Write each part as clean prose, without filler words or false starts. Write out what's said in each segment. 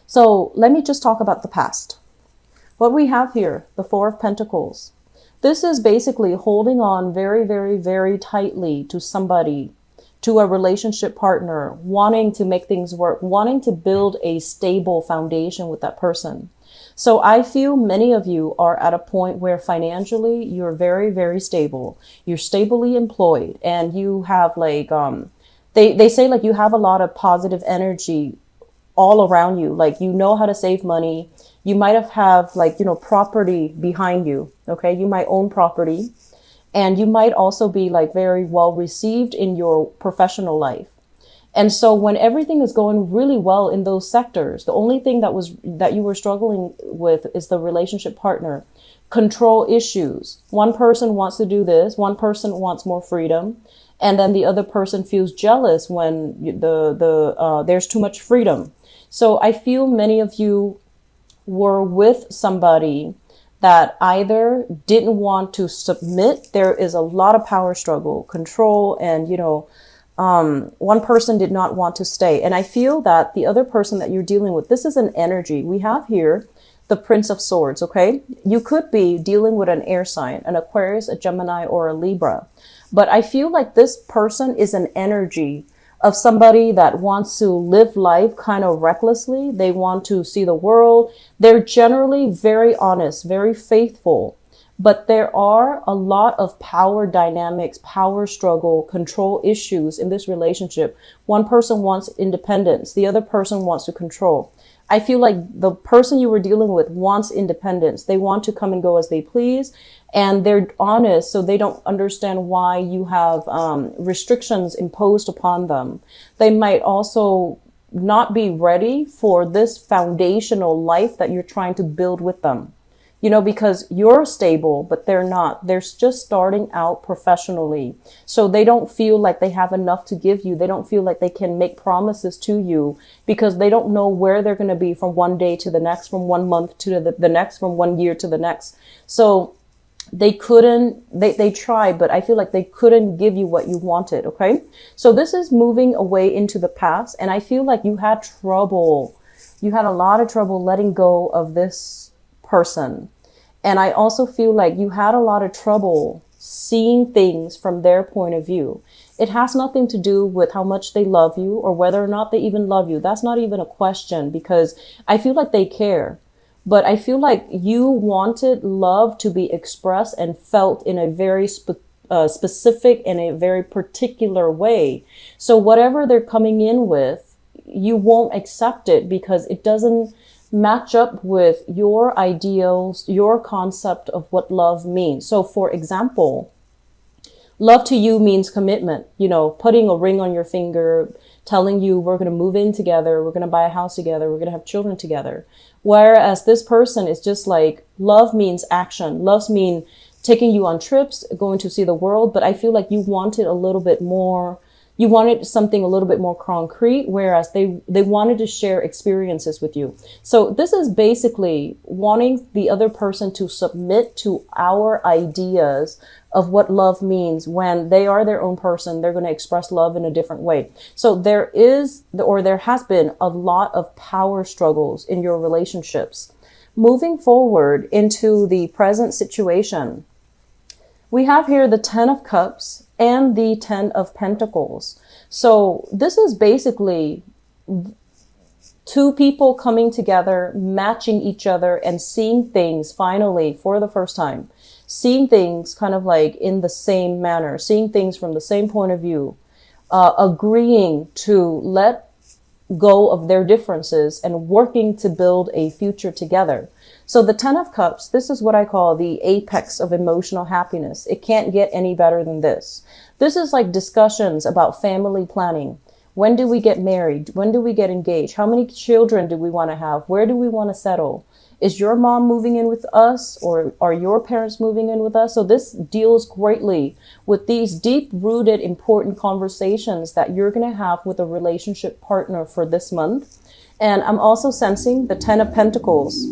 So let me just talk about the past. What we have here, the Four of Pentacles. This is basically holding on very, very, very tightly to somebody, to a relationship partner, wanting to make things work, wanting to build a stable foundation with that person. So I feel many of you are at a point where financially you're very, very stable. You're stably employed and you have like, they say like you have a lot of positive energy all around you. Like, you know how to save money. You might have like, property behind you. Okay. You might own property, and you might also be like very well received in your professional life. And so when everything is going really well in those sectors, the only thing that you were struggling with is the relationship partner. Control issues. One person wants to do this. One person wants more freedom. And then the other person feels jealous when there's too much freedom. So I feel many of you were with somebody that either didn't want to submit. There is a lot of power struggle, control, and, one person did not want to stay. And I feel that the other person that you're dealing with, this is an energy. We have here the Prince of Swords, okay? You could be dealing with an air sign, an Aquarius, a Gemini, or a Libra. But I feel like this person is an energy of somebody that wants to live life kind of recklessly. They want to see the world. They're generally very honest, very faithful. But there are a lot of power dynamics, power struggle, control issues in this relationship. One person wants independence. The other person wants to control. I feel like the person you were dealing with wants independence. They want to come and go as they please. And they're honest, so they don't understand why you have restrictions imposed upon them. They might also not be ready for this foundational life that you're trying to build with them. Because you're stable, but they're not. They're just starting out professionally. So they don't feel like they have enough to give you. They don't feel like they can make promises to you because they don't know where they're going to be from one day to the next, from 1 month to the next, from 1 year to the next. So they tried, but I feel like they couldn't give you what you wanted. Okay. So this is moving away into the past. And I feel like you had a lot of trouble letting go of this person. And I also feel like you had a lot of trouble seeing things from their point of view. It has nothing to do with how much they love you or whether or not they even love you. That's not even a question, because I feel like they care. But I feel like you wanted love to be expressed and felt in a very specific and a very particular way. So whatever they're coming in with, you won't accept it because it doesn't match up with your ideals, your concept of what love means. So for example, love to you means commitment, putting a ring on your finger, telling you we're going to move in together, we're going to buy a house together, we're going to have children together. Whereas this person is just like, love means action. Love means taking you on trips, going to see the world. But I feel like you wanted a little bit more. You wanted something a little bit more concrete, whereas they wanted to share experiences with you. So this is basically wanting the other person to submit to our ideas of what love means. When they are their own person, they're going to express love in a different way. So there has been a lot of power struggles in your relationships. Moving forward into the present situation, we have here the 10 of Cups and the 10 of Pentacles. So this is basically two people coming together, matching each other, and seeing things finally for the first time. Seeing things kind of like in the same manner, seeing things from the same point of view, agreeing to let go of their differences and working to build a future together. So the 10 of Cups, this is what I call the apex of emotional happiness. It can't get any better than this. This is like discussions about family planning. When do we get married? When do we get engaged? How many children do we want to have? Where do we want to settle? Is your mom moving in with us, or are your parents moving in with us? So this deals greatly with these deep-rooted, important conversations that you're going to have with a relationship partner for this month. And I'm also sensing the 10 of Pentacles.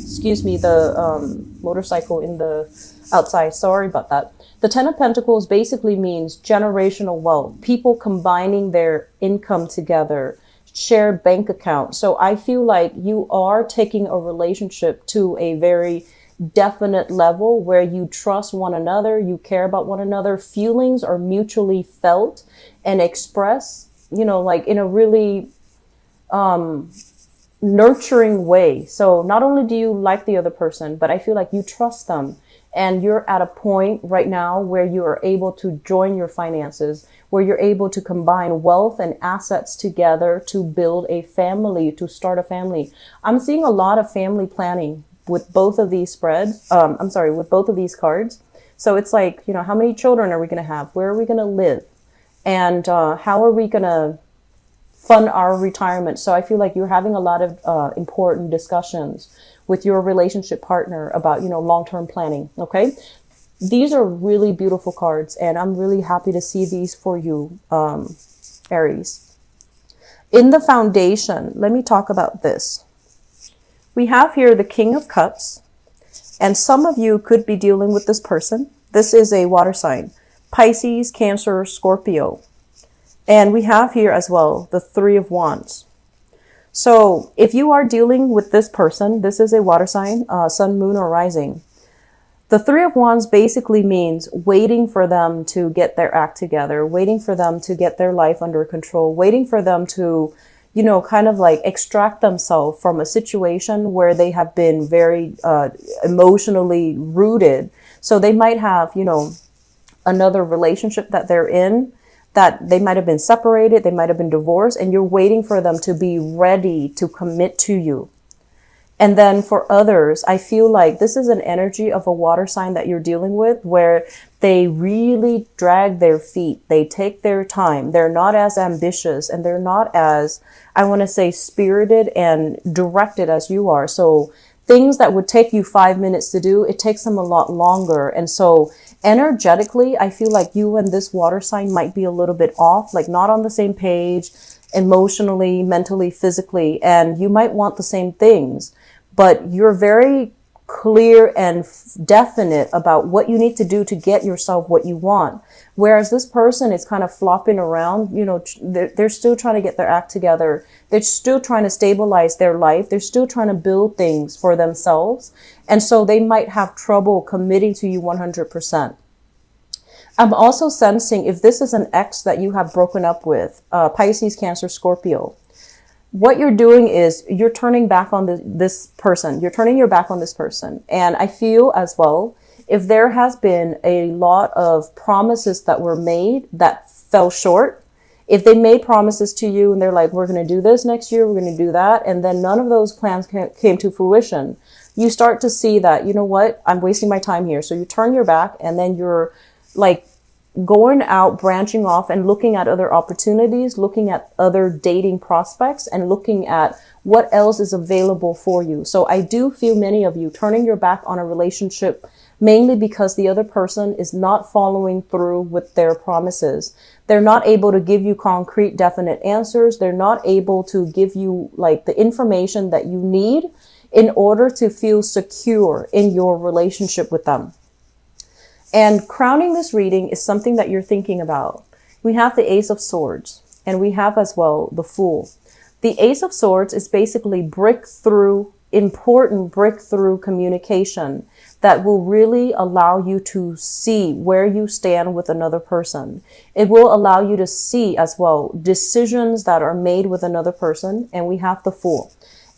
Excuse me, the motorcycle in the outside. Sorry about that. The 10 of Pentacles basically means generational wealth, people combining their income together, shared bank account. So I feel like you are taking a relationship to a very definite level where you trust one another, you care about one another, feelings are mutually felt and expressed, you know, like in a really nurturing way. So not only do you like the other person, but I feel like you trust them. And you're at a point right now where you are able to join your finances, where you're able to combine wealth and assets together to build a family, to start a family. I'm seeing a lot of family planning with both of these spreads. With both of these cards. So it's like, you know, how many children are we going to have? Where are we going to live? And how are we going to fund our retirement? So I feel like you're having a lot of important discussions with your relationship partner about, you know, long-term planning. Okay. These are really beautiful cards, and I'm really happy to see these for you, Aries. In the foundation, let me talk about this. We have here the King of Cups, and some of you could be dealing with this person. This is a water sign, Pisces, Cancer, Scorpio. And we have here as well the Three of Wands. So if you are dealing with this person, this is a water sign, sun, moon, or rising. The Three of Wands basically means waiting for them to get their act together, waiting for them to get their life under control, waiting for them to, you know, kind of like extract themselves from a situation where they have been very emotionally rooted. So they might have, you know, another relationship that they're in, that they might have been separated, they might have been divorced, and you're waiting for them to be ready to commit to you. And then for others, I feel like this is an energy of a water sign that you're dealing with where they really drag their feet. They take their time. They're not as ambitious, and they're not as, I want to say, spirited and directed as you are. So things that would take you 5 minutes to do, it takes them a lot longer. And so energetically, I feel like you and this water sign might be a little bit off, like not on the same page, emotionally, mentally, physically, and you might want the same things, but you're very clear and definite about what you need to do to get yourself what you want. Whereas this person is kind of flopping around, you know, they're still trying to get their act together. They're still trying to stabilize their life. They're still trying to build things for themselves. And so they might have trouble committing to you 100%. I'm also sensing if this is an ex that you have broken up with, Pisces, Cancer, Scorpio, what you're doing is you're turning back on this person. You're turning your back on this person. And I feel as well, if there has been a lot of promises that were made that fell short, if they made promises to you and they're like, we're going to do this next year, we're going to do that, and then none of those plans came to fruition, you start to see that, you know what, I'm wasting my time here. So you turn your back, and then you're like going out, branching off and looking at other opportunities, looking at other dating prospects, and looking at what else is available for you. So I do feel many of you turning your back on a relationship mainly because the other person is not following through with their promises. They're not able to give you concrete, definite answers. They're not able to give you like the information that you need in order to feel secure in your relationship with them. And crowning this reading is something that you're thinking about. We have the Ace of Swords, and we have as well the Fool. The Ace of Swords is basically important breakthrough communication that will really allow you to see where you stand with another person. It will allow you to see as well decisions that are made with another person, and we have the Fool.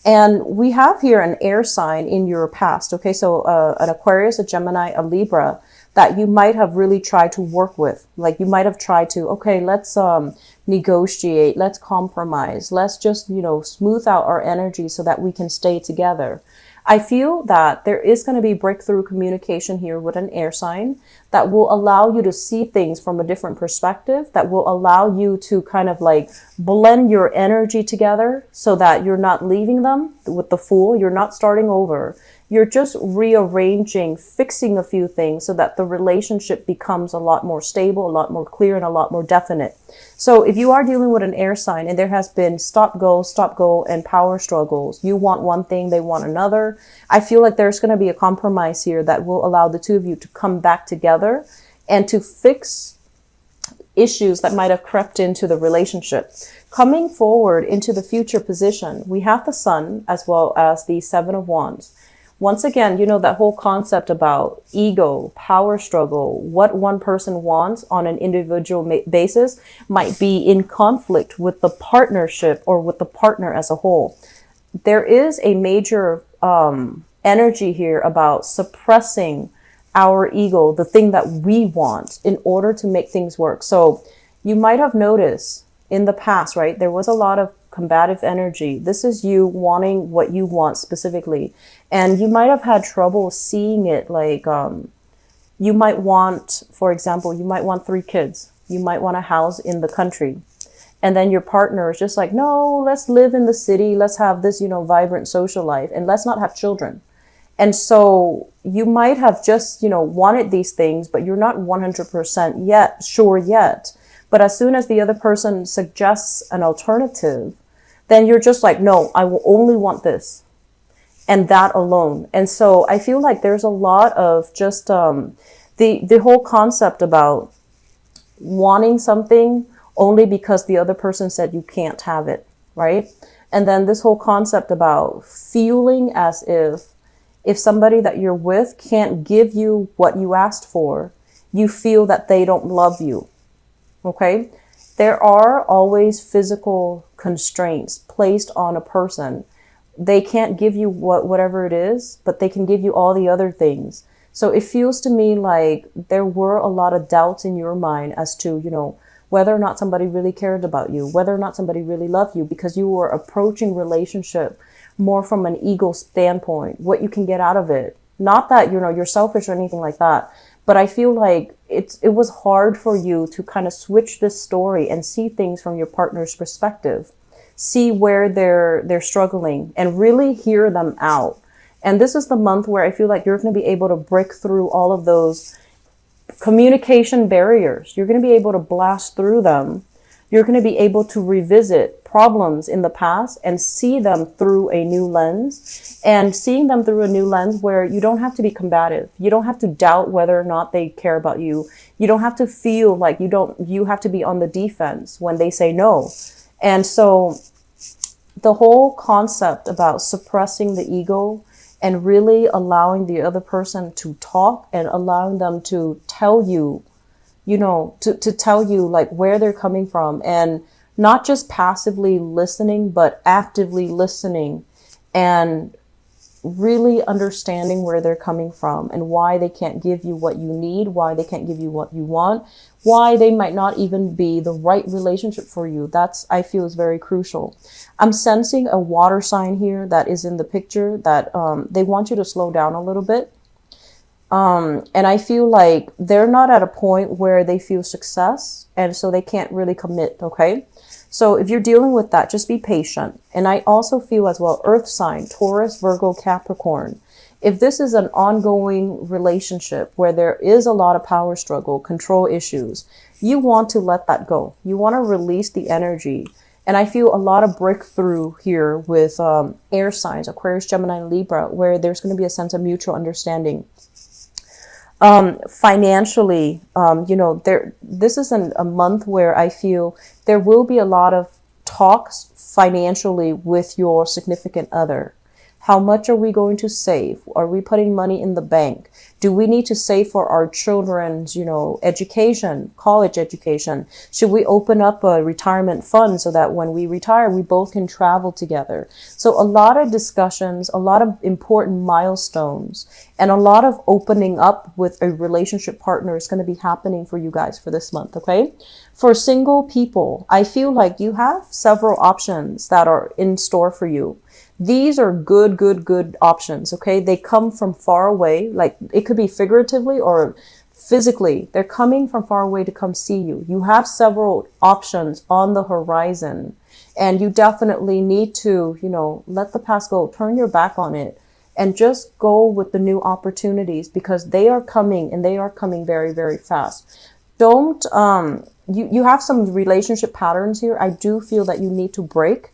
And we have here an air sign in your past. Okay, so an Aquarius, a Gemini, a Libra, that you might have really tried to work with. Like you might have tried to, okay, let's negotiate, let's compromise, let's just, you know, smooth out our energy so that we can stay together. I feel that there is going to be breakthrough communication here with an air sign that will allow you to see things from a different perspective, that will allow you to kind of like blend your energy together so that you're not leaving them with the Fool. You're not starting over. You're just rearranging, fixing a few things so that the relationship becomes a lot more stable, a lot more clear, and a lot more definite. So if you are dealing with an air sign and there has been stop, go, and power struggles, you want one thing, they want another, I feel like there's going to be a compromise here that will allow the two of you to come back together and to fix issues that might have crept into the relationship. Coming forward into the future position, we have the Sun as well as the Seven of Wands. Once again, you know, that whole concept about ego, power struggle, what one person wants on an individual basis might be in conflict with the partnership or with the partner as a whole. There is a major energy here about suppressing our ego, the thing that we want, in order to make things work. So you might have noticed in the past, right, there was a lot of combative energy. This is you wanting what you want specifically. And you might have had trouble seeing it. Like, you might want, for example, you might want 3 kids. You might want a house in the country. And then your partner is just like, no, let's live in the city. Let's have this, you know, vibrant social life, and let's not have children. And so you might have just, you know, wanted these things, but you're not 100% yet sure yet. But as soon as the other person suggests an alternative, then you're just like, no, I will only want this and that alone. And so I feel like there's a lot of just the whole concept about wanting something only because the other person said you can't have it, right? And then this whole concept about feeling as if somebody that you're with can't give you what you asked for, you feel that they don't love you. Okay? There are always physical constraints placed on a person. They can't give you whatever it is, but they can give you all the other things. So it feels to me like there were a lot of doubts in your mind as to, you know, whether or not somebody really cared about you, whether or not somebody really loved you, because you were approaching relationship more from an ego standpoint, what you can get out of it. Not that, you know, you're selfish or anything like that, but I feel like it was hard for you to kind of switch this story and see things from your partner's perspective, see where they're struggling and really hear them out. And this is the month where I feel like you're going to be able to break through all of those communication barriers. You're going to be able to blast through them. You're going to be able to revisit problems in the past and see them through a new lens, and seeing them through a new lens where you don't have to be combative. You don't have to doubt whether or not they care about you. You don't have to feel like you have to be on the defense when they say no. And so the whole concept about suppressing the ego and really allowing the other person to talk and allowing them to tell you, you know, to tell you like where they're coming from, and not just passively listening, but actively listening and really understanding where they're coming from and why they can't give you what you need, why they can't give you what you want, why they might not even be the right relationship for you. That's, I feel, is very crucial. I'm sensing a water sign here that is in the picture that they want you to slow down a little bit. And I feel like they're not at a point where they feel success, and so they can't really commit, okay? So if you're dealing with that, just be patient. And I also feel as well, earth sign, Taurus, Virgo, Capricorn. If this is an ongoing relationship where there is a lot of power struggle, control issues, you want to let that go. You want to release the energy. And I feel a lot of breakthrough here with air signs, Aquarius, Gemini, Libra, where there's going to be a sense of mutual understanding. Financially, you know, this is a month where I feel there will be a lot of talks financially with your significant other. How much are we going to save? Are we putting money in the bank? Do we need to save for our children's, you know, education, college education? Should we open up a retirement fund so that when we retire, we both can travel together? So a lot of discussions, a lot of important milestones, and a lot of opening up with a relationship partner is going to be happening for you guys for this month, okay? For single people, I feel like you have several options that are in store for you. These are good options, okay? They come from far away, like it could be figuratively or physically. They're coming from far away to come see you. You have several options on the horizon, and you definitely need to, you know, let the past go, turn your back on it, and just go with the new opportunities, because they are coming, and they are coming very, very fast. Don't, you have some relationship patterns here. I do feel that you need to break.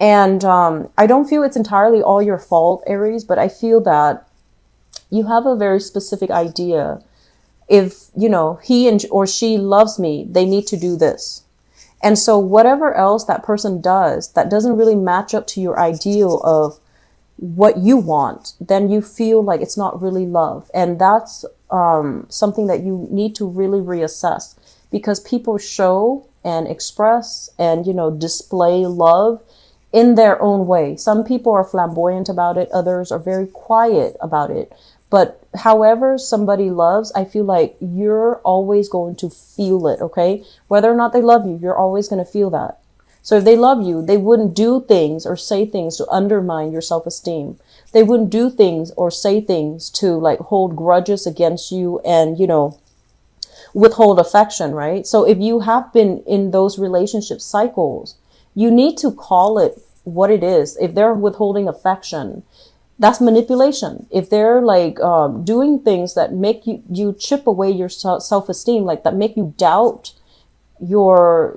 And I don't feel it's entirely all your fault, Aries, but I feel that you have a very specific idea. If, you know, he or she loves me, they need to do this. And so whatever else that person does that doesn't really match up to your ideal of what you want, then you feel like it's not really love. And that's something that you need to really reassess, because people show and express and, display love in their own way. Some people are flamboyant about it. Others are very quiet about it. But however somebody loves, I feel like you're always going to feel it, okay? Whether or not they love you, you're always going to feel that. So if they love you, they wouldn't do things or say things to undermine your self-esteem. They wouldn't do things or say things to like hold grudges against you and, withhold affection, right? So if you have been in those relationship cycles, you need to call it what it is. If they're withholding affection, that's manipulation. If they're like doing things that make you chip away your self-esteem, like that make you doubt your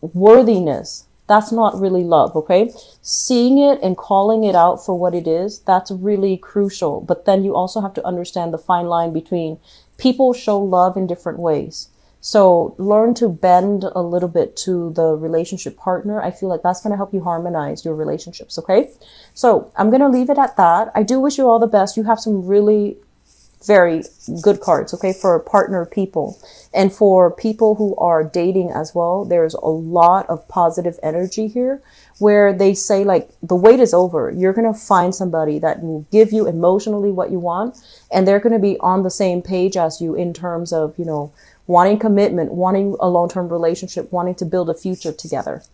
worthiness, that's not really love, okay? Seeing it and calling it out for what it is, that's really crucial. But then you also have to understand the fine line between people show love in different ways. So learn to bend a little bit to the relationship partner. I feel like that's going to help you harmonize your relationships, okay? So I'm going to leave it at that. I do wish you all the best. You have some really very good cards, okay, for partner people. And for people who are dating as well, there's a lot of positive energy here where they say like the wait is over. You're going to find somebody that will give you emotionally what you want, and they're going to be on the same page as you in terms of, wanting commitment, wanting a long-term relationship, wanting to build a future together.